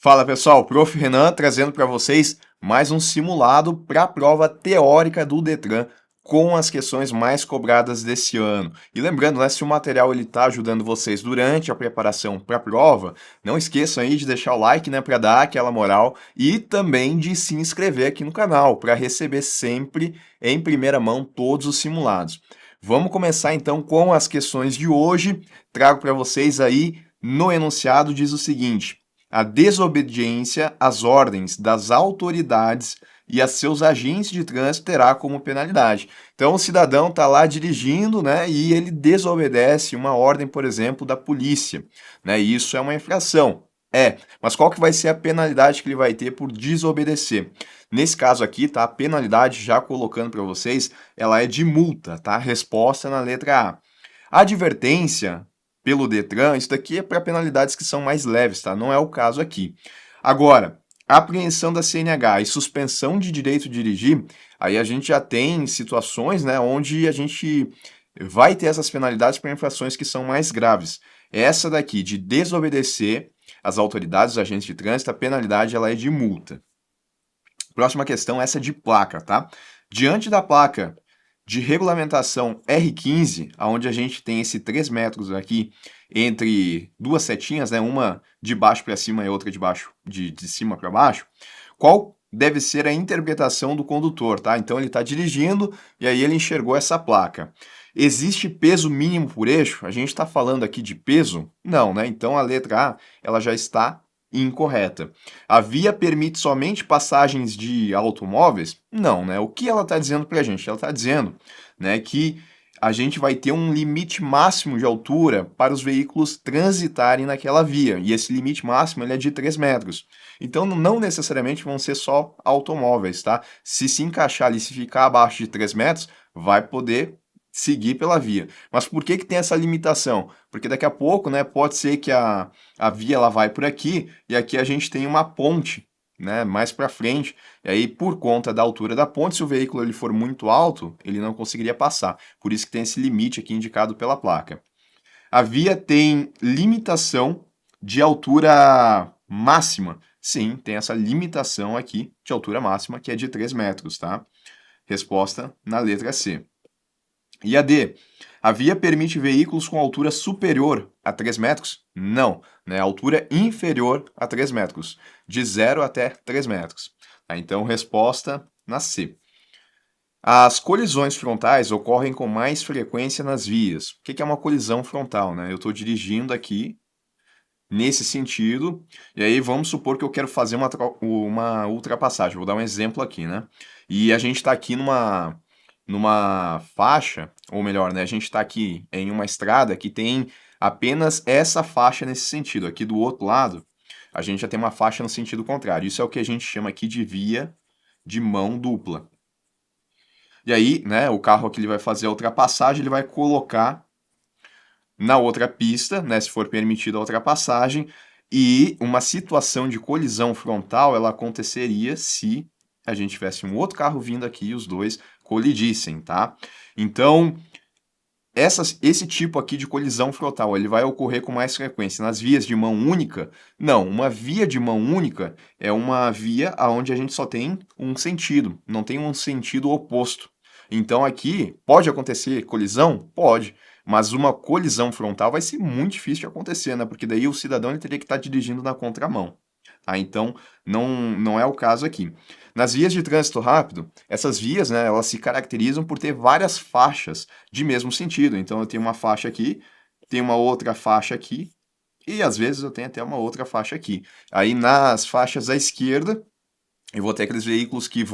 Fala pessoal, Prof. Renan trazendo para vocês mais um simulado para a prova teórica do Detran com as questões mais cobradas desse ano. E lembrando, né, se o material ele está ajudando vocês durante a preparação para a prova, não esqueçam aí de deixar o like, né, para dar aquela moral e também de se inscrever aqui no canal para receber sempre em primeira mão todos os simulados. Vamos começar então com as questões de hoje. Trago para vocês aí no enunciado diz o seguinte: a desobediência às ordens das autoridades e a seus agentes de trânsito terá como penalidade. Então, o cidadão está lá dirigindo, né, e ele desobedece uma ordem, por exemplo, da polícia, né, e isso é uma infração. Mas qual que vai ser a penalidade que ele vai ter por desobedecer? Nesse caso aqui, tá, a penalidade, já colocando para vocês, ela é de multa, tá? Resposta na letra A. A advertência pelo Detran, isso daqui é para penalidades que são mais leves, tá? Não é o caso aqui. Agora, apreensão da CNH e suspensão de direito de dirigir, aí a gente já tem situações, né, onde a gente vai ter essas penalidades para infrações que são mais graves. Essa daqui de desobedecer às autoridades, os agentes de trânsito, a penalidade ela é de multa. Próxima questão, essa de placa, tá? Diante da placa de regulamentação R15, onde a gente tem esse 3 metros aqui entre duas setinhas, né, uma de baixo para cima e outra de cima para baixo, qual deve ser a interpretação do condutor, tá? Então ele está dirigindo e aí ele enxergou essa placa. Existe peso mínimo por eixo? A gente está falando aqui de peso? Não, né? Então a letra A ela já está incorreta. A via permite somente passagens de automóveis? Não, né? O que ela está dizendo para a gente? Ela está dizendo, né, que a gente vai ter um limite máximo de altura para os veículos transitarem naquela via. E esse limite máximo ele é de 3 metros. Então não necessariamente vão ser só automóveis, tá? Se encaixar ali, se ficar abaixo de 3 metros, vai poder seguir pela via. Mas por que tem essa limitação? Porque daqui a pouco, né, pode ser que a via ela vai por aqui e aqui a gente tem uma ponte, né, mais para frente. E aí, por conta da altura da ponte, se o veículo ele for muito alto, ele não conseguiria passar. Por isso que tem esse limite aqui indicado pela placa. A via tem limitação de altura máxima. Sim, tem essa limitação aqui de altura máxima, que é de 3 metros, tá? Resposta na letra C. E a D, a via permite veículos com altura superior a 3 metros? Não, né? Altura inferior a 3 metros, de 0 até 3 metros. Tá? Então, resposta na C. As colisões frontais ocorrem com mais frequência nas vias. O que é uma colisão frontal, né? Eu estou dirigindo aqui nesse sentido, e aí vamos supor que eu quero fazer uma ultrapassagem. Vou dar um exemplo aqui, né? E a gente está aqui numa faixa, ou melhor, né? A gente está aqui em uma estrada que tem apenas essa faixa nesse sentido. Aqui do outro lado, a gente já tem uma faixa no sentido contrário. Isso é o que a gente chama aqui de via de mão dupla. E aí, né, o carro aqui ele vai fazer a ultrapassagem, ele vai colocar na outra pista, né, se for permitida a ultrapassagem, e uma situação de colisão frontal, ela aconteceria se a gente tivesse um outro carro vindo aqui e os dois colidissem, tá? Então, esse tipo aqui de colisão frontal, ele vai ocorrer com mais frequência. Nas vias de mão única, não. Uma via de mão única é uma via onde a gente só tem um sentido, não tem um sentido oposto. Então aqui, pode acontecer colisão? Pode. Mas uma colisão frontal vai ser muito difícil de acontecer, né? Porque daí o cidadão ele teria que estar dirigindo na contramão. Tá? Então, não é o caso aqui. Nas vias de trânsito rápido, essas vias, né, elas se caracterizam por ter várias faixas de mesmo sentido. Então, eu tenho uma faixa aqui, tenho uma outra faixa aqui, e às vezes eu tenho até uma outra faixa aqui. Aí, nas faixas à esquerda, eu vou ter aqueles veículos que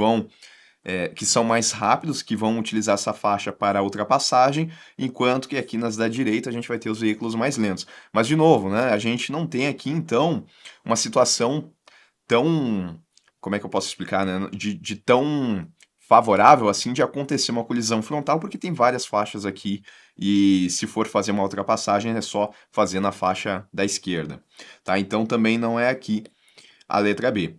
são mais rápidos, que vão utilizar essa faixa para ultrapassagem, enquanto que aqui nas da direita a gente vai ter os veículos mais lentos. Mas, de novo, né, a gente não tem aqui, então, uma situação tão, como é que eu posso explicar, né, de tão favorável assim de acontecer uma colisão frontal, porque tem várias faixas aqui e se for fazer uma ultrapassagem é só fazer na faixa da esquerda, tá? Então também não é aqui a letra B.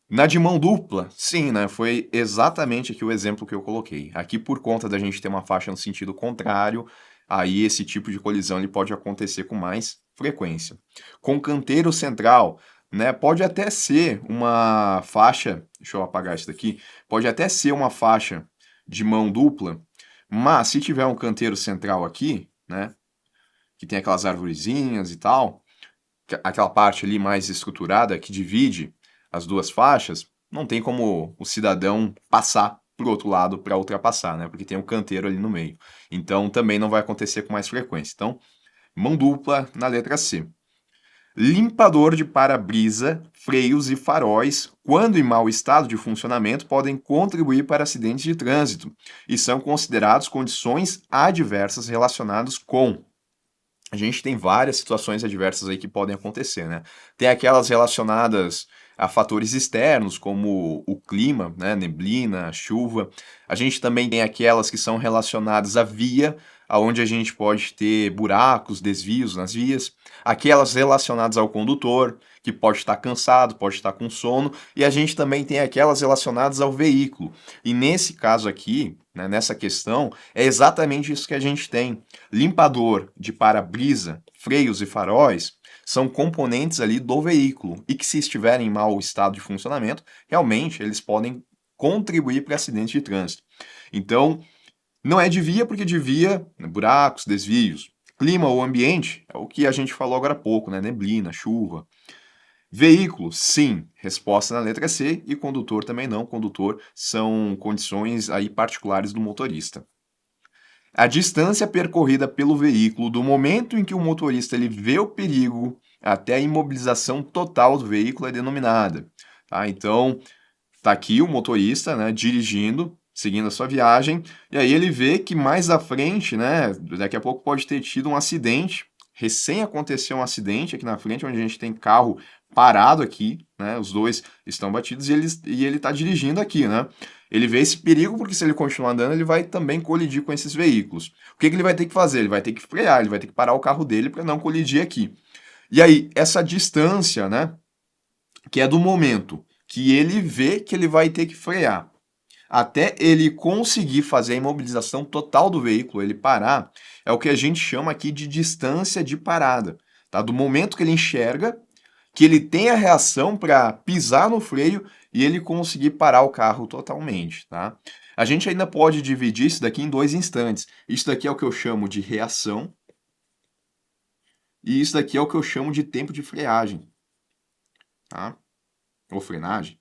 Na de mão dupla, sim, né? Foi exatamente aqui o exemplo que eu coloquei. Aqui, por conta da gente ter uma faixa no sentido contrário, aí esse tipo de colisão ele pode acontecer com mais frequência. Com canteiro central, né, pode até ser uma faixa, deixa eu apagar isso daqui, pode até ser uma faixa de mão dupla, mas se tiver um canteiro central aqui, né, que tem aquelas arvorezinhas e tal, aquela parte ali mais estruturada que divide as duas faixas, não tem como o cidadão passar para o outro lado para ultrapassar, né? Porque tem um canteiro ali no meio. Então também não vai acontecer com mais frequência. Então, mão dupla na letra C. Limpador de para-brisa, freios e faróis, quando em mau estado de funcionamento, podem contribuir para acidentes de trânsito e são considerados condições adversas relacionadas com. A gente tem várias situações adversas aí que podem acontecer, né? Tem aquelas relacionadas a fatores externos, como o clima, né? Neblina, chuva. A gente também tem aquelas que são relacionadas à via, aonde a gente pode ter buracos, desvios nas vias. Aquelas relacionadas ao condutor, que pode estar cansado, pode estar com sono. E a gente também tem aquelas relacionadas ao veículo. E nesse caso aqui, né, nessa questão, é exatamente isso que a gente tem. Limpador de para-brisa, freios e faróis são componentes ali do veículo e que, se estiverem em mau estado de funcionamento, realmente eles podem contribuir para acidentes de trânsito. Então, não é de via, porque de via, né, buracos, desvios. Clima ou ambiente é o que a gente falou agora há pouco, né? Neblina, chuva. Veículo, sim, resposta na letra C, e condutor também não. Condutor são condições aí particulares do motorista. A distância percorrida pelo veículo do momento em que o motorista ele vê o perigo até a imobilização total do veículo é denominada. Tá? Então, tá aqui o motorista, né, dirigindo, seguindo a sua viagem, e aí ele vê que mais à frente, né, daqui a pouco pode ter tido um acidente. Recém aconteceu um acidente aqui na frente, onde a gente tem carro parado aqui, né, os dois estão batidos e ele está dirigindo aqui, né. Ele vê esse perigo porque, se ele continuar andando, ele vai também colidir com esses veículos. O que que ele vai ter que fazer? Ele vai ter que frear, ele vai ter que parar o carro dele para não colidir aqui. E aí, essa distância, né, que é do momento que ele vê que ele vai ter que frear, até ele conseguir fazer a imobilização total do veículo, ele parar, é o que a gente chama aqui de distância de parada, tá? Do momento que ele enxerga, que ele tem a reação para pisar no freio e ele conseguir parar o carro totalmente, tá? A gente ainda pode dividir isso daqui em dois instantes. Isso daqui é o que eu chamo de reação e isso daqui é o que eu chamo de tempo de freagem, tá? Ou frenagem.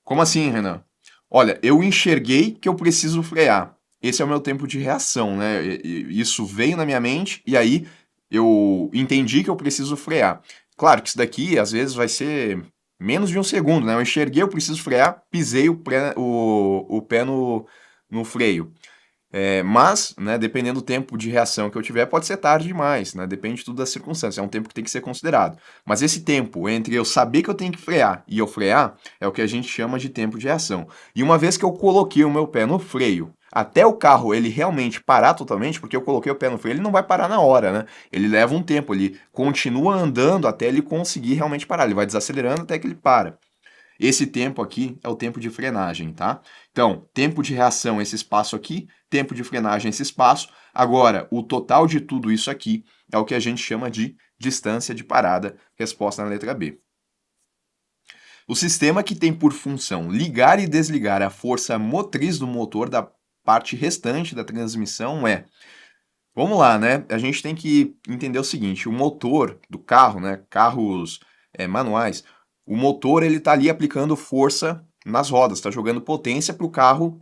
Como assim, Renan? Olha, eu enxerguei que eu preciso frear. Esse é o meu tempo de reação, né? Isso veio na minha mente e aí eu entendi que eu preciso frear. Claro que isso daqui às vezes vai ser menos de um segundo, né? Eu enxerguei, eu preciso frear, pisei o pé no freio. Mas, né, dependendo do tempo de reação que eu tiver, pode ser tarde demais, né? Depende tudo das circunstâncias. É um tempo que tem que ser considerado. Mas esse tempo entre eu saber que eu tenho que frear e eu frear é o que a gente chama de tempo de reação. E uma vez que eu coloquei o meu pé no freio, até o carro ele realmente parar totalmente, porque eu coloquei o pé no freio, ele não vai parar na hora, né? Ele leva um tempo, ele continua andando até ele conseguir realmente parar. Ele vai desacelerando até que ele para. Esse tempo aqui é o tempo de frenagem, tá? Então, tempo de reação, esse espaço aqui, tempo de frenagem, esse espaço. Agora, o total de tudo isso aqui é o que a gente chama de distância de parada, resposta na letra B. O sistema que tem por função ligar e desligar a força motriz do motor da parte restante da transmissão é. Vamos lá, né? A gente tem que entender o seguinte: o motor do carro, né? Carros manuais, o motor ele está ali aplicando força nas rodas, está jogando potência para o carro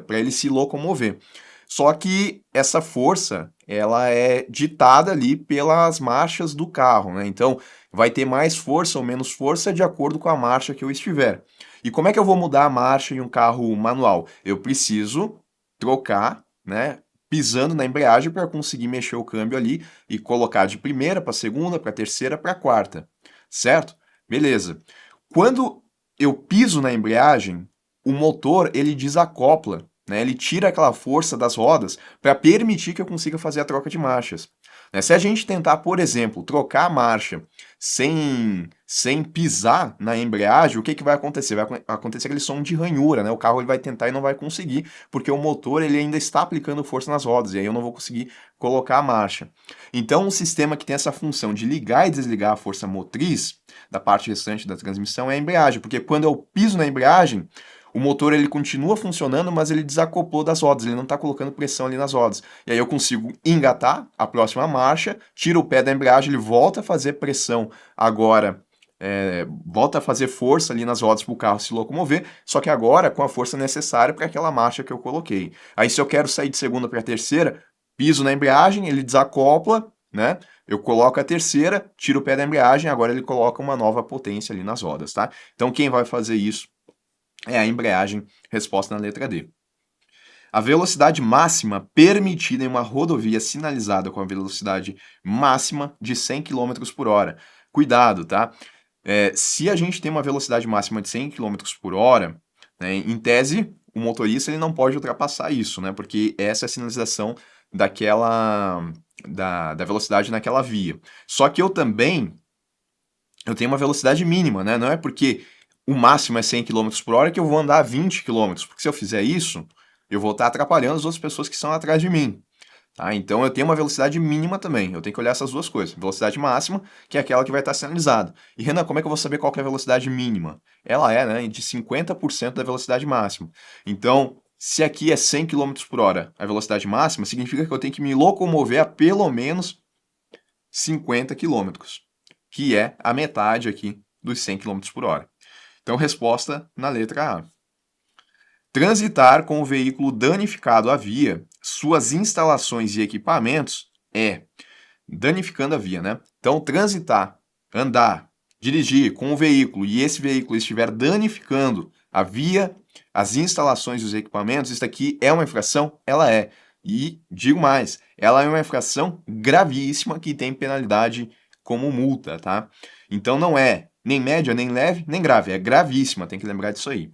para ele se locomover. Só que essa força ela é ditada ali pelas marchas do carro, né? Então vai ter mais força ou menos força de acordo com a marcha que eu estiver. E como é que eu vou mudar a marcha em um carro manual? Eu preciso trocar, né? Pisando na embreagem para conseguir mexer o câmbio ali e colocar de primeira para segunda, para terceira, para quarta, certo? Beleza. Quando eu piso na embreagem, o motor ele desacopla, né? Ele tira aquela força das rodas para permitir que eu consiga fazer a troca de marchas. né? Se a gente tentar, por exemplo, trocar a marcha sem pisar na embreagem, o que que vai acontecer? Vai acontecer aquele som de ranhura, né? O carro ele vai tentar e não vai conseguir, porque o motor ele ainda está aplicando força nas rodas, e aí eu não vou conseguir colocar a marcha. Então, um sistema que tem essa função de ligar e desligar a força motriz da parte restante da transmissão é a embreagem, porque quando eu piso na embreagem, o motor ele continua funcionando, mas ele desacoplou das rodas, ele não está colocando pressão ali nas rodas. E aí eu consigo engatar a próxima marcha, tiro o pé da embreagem, ele volta a fazer pressão agora, volta a fazer força ali nas rodas para o carro se locomover, só que agora com a força necessária para aquela marcha que eu coloquei. Aí se eu quero sair de segunda para terceira, piso na embreagem, ele desacopla, né? Eu coloco a terceira, tiro o pé da embreagem, agora ele coloca uma nova potência ali nas rodas, tá? Então quem vai fazer isso é a embreagem, resposta na letra D. A velocidade máxima permitida em uma rodovia sinalizada com a velocidade máxima de 100 km por hora. Cuidado, tá? Se a gente tem uma velocidade máxima de 100 km por hora, né, em tese, o motorista ele não pode ultrapassar isso, né? Porque essa é a sinalização da velocidade naquela via. Só que eu tenho uma velocidade mínima, né? Não é porque o máximo é 100 km por hora que eu vou andar 20 km, porque se eu fizer isso, eu vou estar atrapalhando as outras pessoas que estão atrás de mim. Tá? Então eu tenho uma velocidade mínima também, eu tenho que olhar essas duas coisas. Velocidade máxima, que é aquela que vai estar sinalizada. E Renan, como é que eu vou saber qual que é a velocidade mínima? Ela é, né, de 50% da velocidade máxima. Então, se aqui é 100 km por hora a velocidade máxima, significa que eu tenho que me locomover a pelo menos 50 km, que é a metade aqui dos 100 km por hora. Então, resposta na letra A. Transitar com o veículo danificado à via, suas instalações e equipamentos é danificando a via, né? Então, transitar, andar, dirigir com o veículo e esse veículo estiver danificando a via, as instalações e os equipamentos, isso aqui é uma infração? Ela é. E digo mais, ela é uma infração gravíssima que tem penalidade como multa, tá? Então não é nem média, nem leve, nem grave, é gravíssima, tem que lembrar disso aí.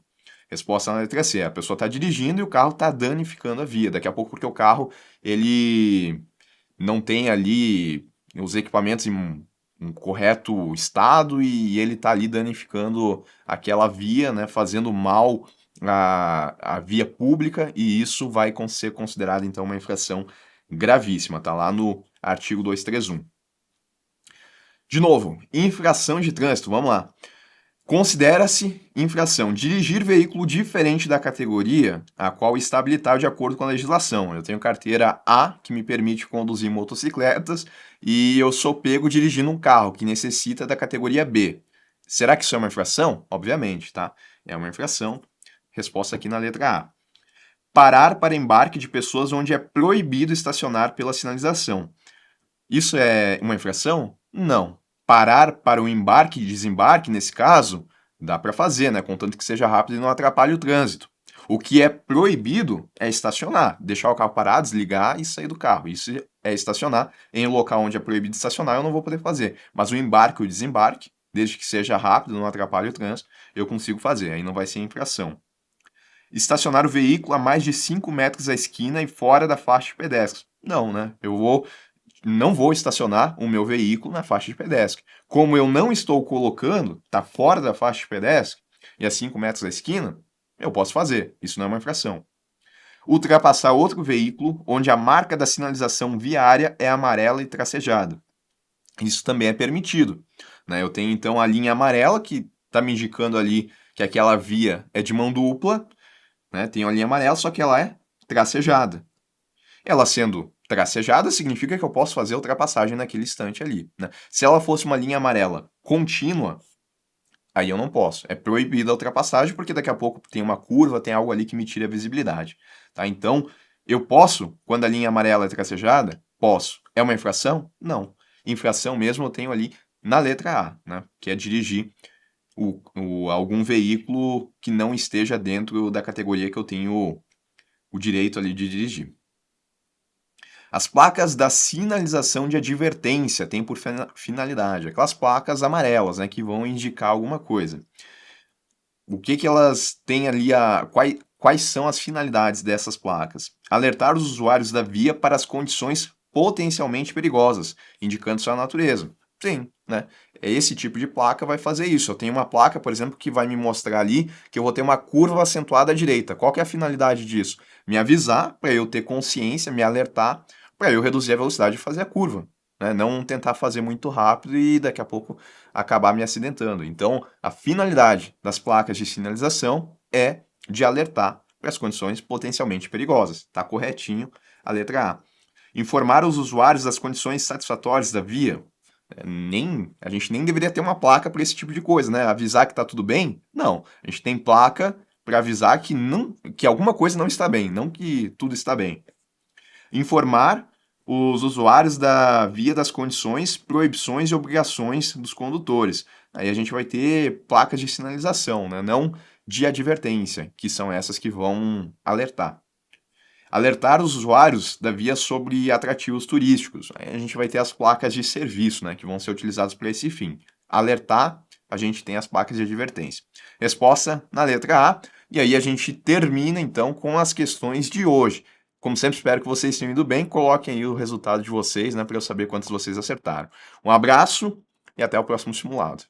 Resposta na letra C. A pessoa está dirigindo e o carro está danificando a via. Daqui a pouco, porque o carro ele não tem ali os equipamentos em um correto estado e ele está ali danificando aquela via, né, fazendo mal à via pública e isso vai ser considerado então uma infração gravíssima. Tá lá no artigo 231. De novo, infração de trânsito. Vamos lá. Considera-se infração dirigir veículo diferente da categoria a qual está habilitado de acordo com a legislação. Eu tenho carteira A, que me permite conduzir motocicletas, e eu sou pego dirigindo um carro que necessita da categoria B. Será que isso é uma infração? Obviamente, tá? É uma infração. Resposta aqui na letra A. Parar para embarque de pessoas onde é proibido estacionar pela sinalização. Isso é uma infração? Não. Parar para o embarque e desembarque, nesse caso, dá para fazer, né? Contanto que seja rápido e não atrapalhe o trânsito. O que é proibido é estacionar, deixar o carro parado, desligar e sair do carro. Isso é estacionar. Em um local onde é proibido estacionar, eu não vou poder fazer. Mas o embarque e o desembarque, desde que seja rápido, não atrapalhe o trânsito, eu consigo fazer. Aí não vai ser infração. Estacionar o veículo a mais de 5 metros da esquina e fora da faixa de pedestres. Não, né? Não vou estacionar o meu veículo na faixa de pedestre. Como eu não estou colocando, está fora da faixa de pedestre e a 5 metros da esquina, eu posso fazer. Isso não é uma infração. Ultrapassar outro veículo onde a marca da sinalização viária é amarela e tracejada. Isso também é permitido, né? Eu tenho então a linha amarela que está me indicando ali que aquela via é de mão dupla, né? Tenho a linha amarela, só que ela é tracejada. Ela sendo tracejada significa que eu posso fazer a ultrapassagem naquele instante ali, né? Se ela fosse uma linha amarela contínua, aí eu não posso. É proibida a ultrapassagem porque daqui a pouco tem uma curva, tem algo ali que me tira a visibilidade, tá? Então, eu posso, quando a linha amarela é tracejada? Posso. É uma infração? Não. Infração mesmo eu tenho ali na letra A, né? Que é dirigir algum veículo que não esteja dentro da categoria que eu tenho o direito ali de dirigir. As placas da sinalização de advertência têm por finalidade aquelas placas amarelas, né, que vão indicar alguma coisa. O que elas têm ali, quais são as finalidades dessas placas? Alertar os usuários da via para as condições potencialmente perigosas, indicando sua natureza. Sim, né? Esse tipo de placa vai fazer isso. Eu tenho uma placa, por exemplo, que vai me mostrar ali que eu vou ter uma curva acentuada à direita. Qual que é a finalidade disso? Me avisar para eu ter consciência, me alertar, para eu reduzir a velocidade e fazer a curva, né? Não tentar fazer muito rápido e daqui a pouco acabar me acidentando. Então, a finalidade das placas de sinalização é de alertar para as condições potencialmente perigosas. Está corretinho a letra A. Informar os usuários das condições satisfatórias da via. A gente nem deveria ter uma placa para esse tipo de coisa, né? Avisar que está tudo bem? Não. A gente tem placa para avisar que, não, que alguma coisa não está bem, não que tudo está bem. Informar os usuários da via das condições, proibições e obrigações dos condutores. Aí a gente vai ter placas de sinalização, né? Não de advertência, que são essas que vão alertar. Alertar os usuários da via sobre atrativos turísticos. Aí a gente vai ter as placas de serviço, né, que vão ser utilizadas para esse fim. Alertar, a gente tem as placas de advertência. Resposta na letra A. E aí a gente termina então com as questões de hoje. Como sempre, espero que vocês tenham ido bem. Coloquem aí o resultado de vocês, né, para eu saber quantos vocês acertaram. Um abraço e até o próximo simulado.